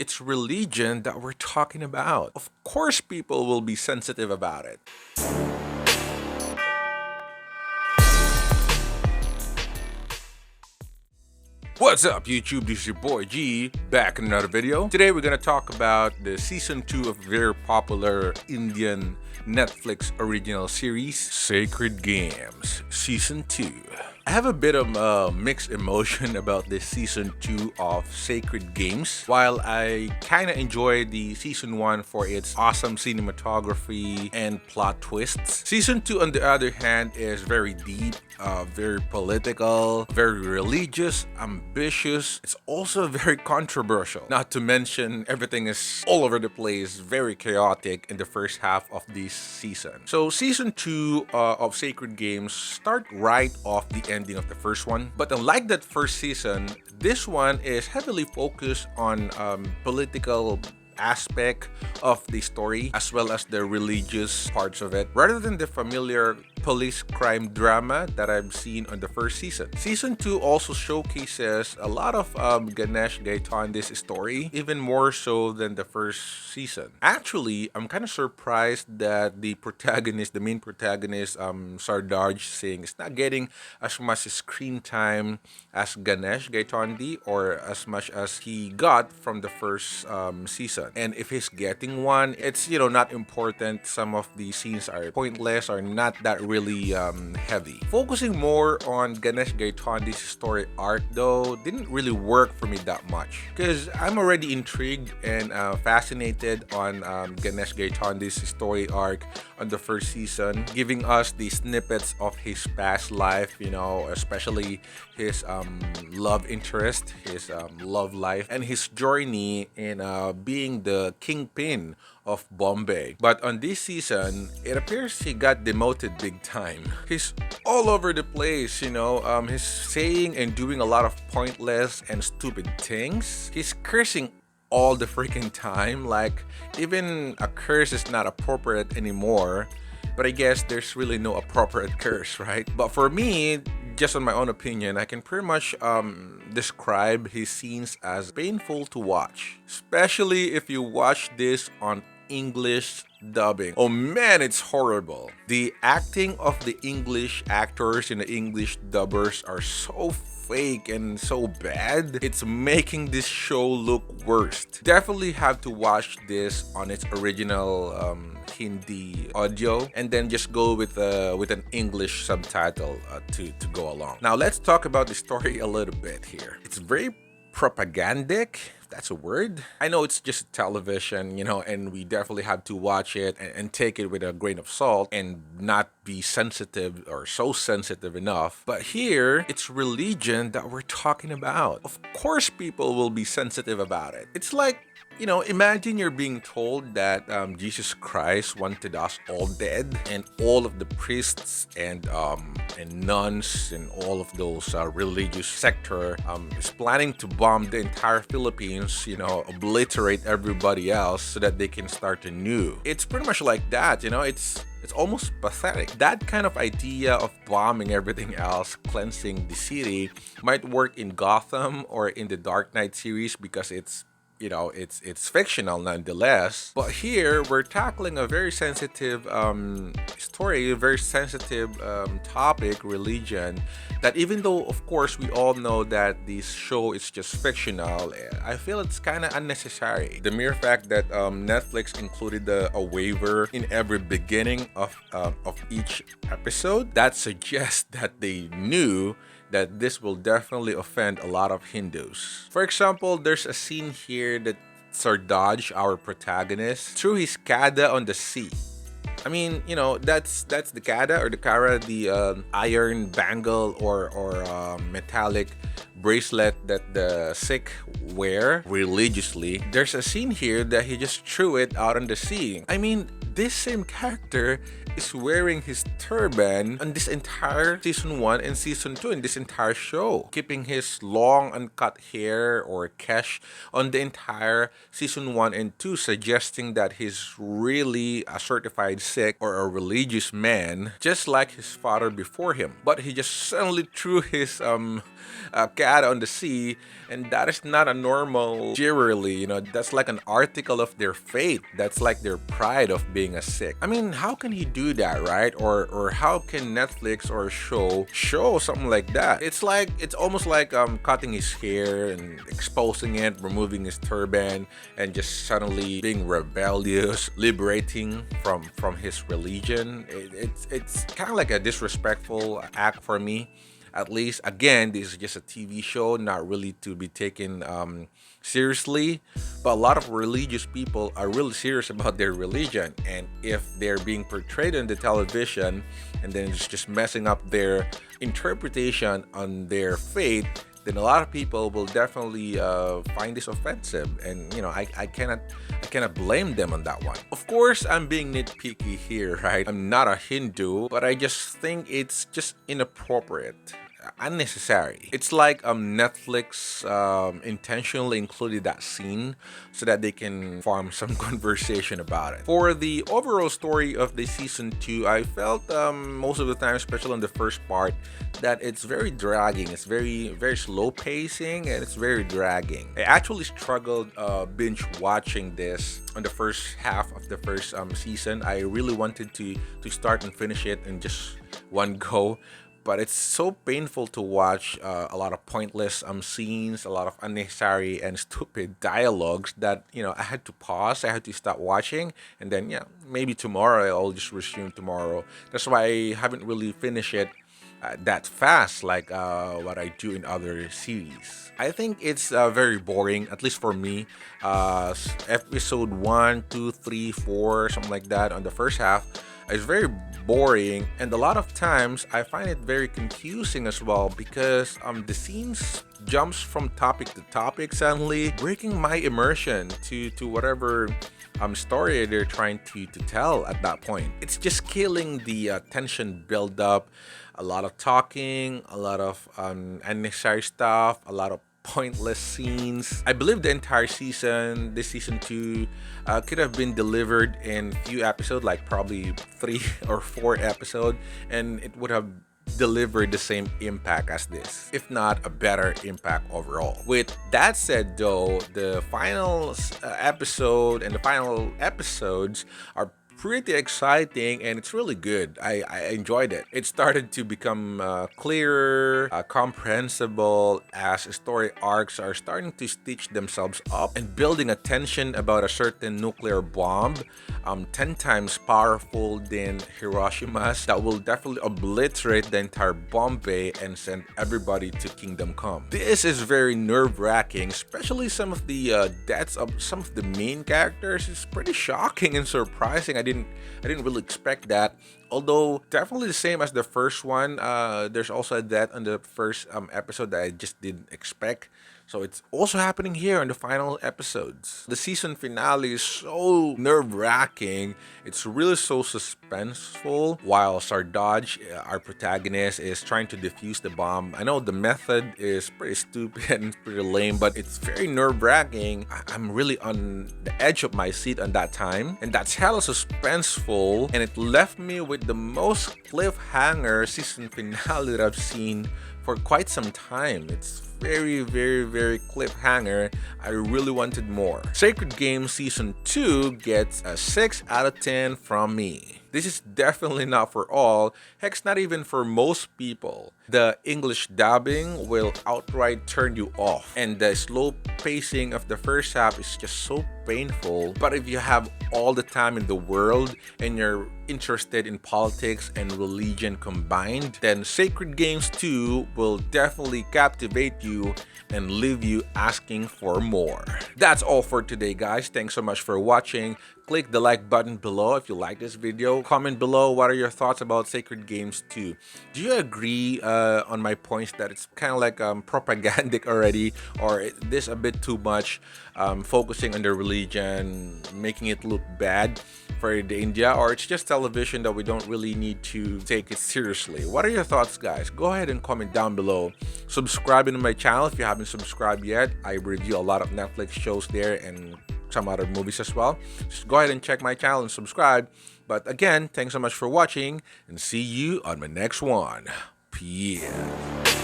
It's religion that we're talking about. Of course, people will be sensitive about it. What's up, YouTube? This is your boy G, back in another video. Today we're gonna talk about the season 2 of very popular Indian Netflix original series, Sacred Games, season 2. I have a bit of a mixed emotion about this season 2 of Sacred Games. While I kinda enjoy the season 1 for its awesome cinematography and plot twists, season 2 on the other hand is very deep, very political, very religious, ambitious. It's also very controversial. Not to mention everything is all over the place, very chaotic in the first half of this season. So season 2 of Sacred Games start right off the ending of the first one. But unlike that first season, this one is heavily focused on political aspect of the story as well as the religious parts of it, rather than the familiar police crime drama that I've seen on the first season. Season 2 also showcases a lot of Ganesh Gaitonde's story, even more so than the first season. Actually, I'm kind of surprised that the main protagonist, Sartaj Singh, is not getting as much screen time as Ganesh Gaitonde, or as much as he got from the first season. And if he's getting one, it's not important. Some of the scenes are pointless or not that really heavy. Focusing more on Ganesh Gaitonde's story arc though didn't really work for me that much, because I'm already intrigued and fascinated on Ganesh Gaitonde's story arc on the first season, giving us the snippets of his past life, especially his love interest, his love life, and his journey in being the kingpin of Bombay. But on this season, it appears he got demoted big time. He's all over the place, he's saying and doing a lot of pointless and stupid things. He's cursing all the freaking time, like even a curse is not appropriate anymore. But I guess there's really no appropriate curse, right? But for me, just on my own opinion, I can pretty much describe his scenes as painful to watch, especially if you watch this on English dubbing. Oh man, it's horrible. The acting of the English actors and the English dubbers are so fake and so bad. It's making this show look worse. Definitely have to watch this on its original Hindi audio, and then just go with an English subtitle to go along. Now let's talk about the story a little bit here. It's very propagandic, if that's a word. I know it's just television, and we definitely have to watch it and take it with a grain of salt and not be sensitive or so sensitive enough. But here, it's religion that we're talking about. Of course, people will be sensitive about it. It's like, imagine you're being told that Jesus Christ wanted us all dead, and all of the priests and nuns and all of those religious sector is planning to bomb the entire Philippines, obliterate everybody else so that they can start anew. It's pretty much like that, it's almost pathetic. That kind of idea of bombing everything else, cleansing the city, might work in Gotham or in the Dark Knight series because it's fictional nonetheless. But here we're tackling a very sensitive story, a very sensitive topic, religion, that even though of course we all know that this show is just fictional, I feel it's kind of unnecessary. The mere fact that Netflix included a waiver in every beginning of each episode, that suggests that they knew that this will definitely offend a lot of Hindus. For example, there's a scene here that Sartaj, our protagonist, threw his kada on the sea. I mean, that's the kada or the kara, the iron bangle or metallic bracelet that the Sikh wear religiously. There's a scene here that he just threw it out on the sea. I mean, this same character is wearing his turban on this entire season 1 and season 2 in this entire show, keeping his long uncut hair or kesh on the entire season 1 and 2, suggesting that he's really a certified Sikh or a religious man, just like his father before him. But he just suddenly threw his cat on the sea, and that is not a normal cheerily, that's like an article of their faith. That's like their pride of being a Sikh. I mean, how can he do that, right? Or how can Netflix or show something like that? It's almost like cutting his hair and exposing it, removing his turban, and just suddenly being rebellious, liberating from his religion. It's kind of like a disrespectful act for me. At least, again, this is just a TV show, not really to be taken seriously. But a lot of religious people are really serious about their religion. And if they're being portrayed on the television and then it's just messing up their interpretation on their faith, then a lot of people will definitely find this offensive. And, I cannot blame them on that one. Of course, I'm being nitpicky here, right? I'm not a Hindu, but I just think it's just inappropriate, unnecessary. It's like Netflix intentionally included that scene so that they can farm some conversation about it. For the overall story of the season 2, I felt most of the time, especially on the first part, that it's very dragging. It's very slow pacing, and it's very dragging. I actually struggled binge watching this on the first half of the first season. I really wanted to start and finish it in just one go. But it's so painful to watch a lot of pointless scenes, a lot of unnecessary and stupid dialogues that, I had to pause, I had to stop watching, and then, maybe tomorrow I'll just resume tomorrow. That's why I haven't really finished it that fast like what I do in other series. I think it's very boring, at least for me. Episode 1, 2, 3, 4, something like that on the first half is very boring, and a lot of times I find it very confusing as well, because the scenes jumps from topic to topic, suddenly breaking my immersion to whatever story they're trying to tell at that point. It's just killing the tension build up, a lot of talking, a lot of unnecessary stuff, a lot of pointless scenes. I believe the entire season, this season 2, could have been delivered in few episodes, like probably 3 or 4 episodes, and it would have delivered the same impact as this, if not a better impact overall. With that said though, the final episode and the final episodes are pretty exciting, and it's really good. I enjoyed it. It started to become clearer, comprehensible, as story arcs are starting to stitch themselves up and building a tension about a certain nuclear bomb 10 times powerful than Hiroshima's that will definitely obliterate the entire Bombay and send everybody to Kingdom Come. This is very nerve-wracking, especially some of the deaths of some of the main characters. It's pretty shocking and surprising. I didn't really expect that. Although definitely the same as the first one, there's also a death on the first episode that I just didn't expect. So it's also happening here in the final episodes. The season finale is so nerve-wracking. It's really so suspenseful. While Sartaj, our protagonist, is trying to defuse the bomb. I know the method is pretty stupid and pretty lame, but it's very nerve-wracking. I'm really on the edge of my seat on that time. And that's hella suspenseful. And it left me with the most cliffhanger season finale that I've seen for quite some time. It's very cliffhanger. I really wanted more. Sacred Games Season 2 gets a 6 out of 10 from me. This is definitely not for all, heck, not even for most people. The English dubbing will outright turn you off, and the slow pacing of the first half is just so painful. But if you have all the time in the world and you're interested in politics and religion combined, then Sacred Games 2 will definitely captivate you and leave you asking for more. That's all for today, guys. Thanks so much for watching. Click the like button below if you like this video. Comment below what are your thoughts about Sacred Games 2. Do you agree on my points that it's kind of like propagandic already, or this a bit too much, focusing on the religion, making it look bad? for the India, or it's just television that we don't really need to take it seriously? What are your thoughts, guys? Go ahead and comment down below. Subscribe to my channel if you haven't subscribed yet. I review a lot of Netflix shows there and some other movies as well. Just go ahead and check my channel and subscribe. But again, thanks so much for watching, and see you on my next one. Peace.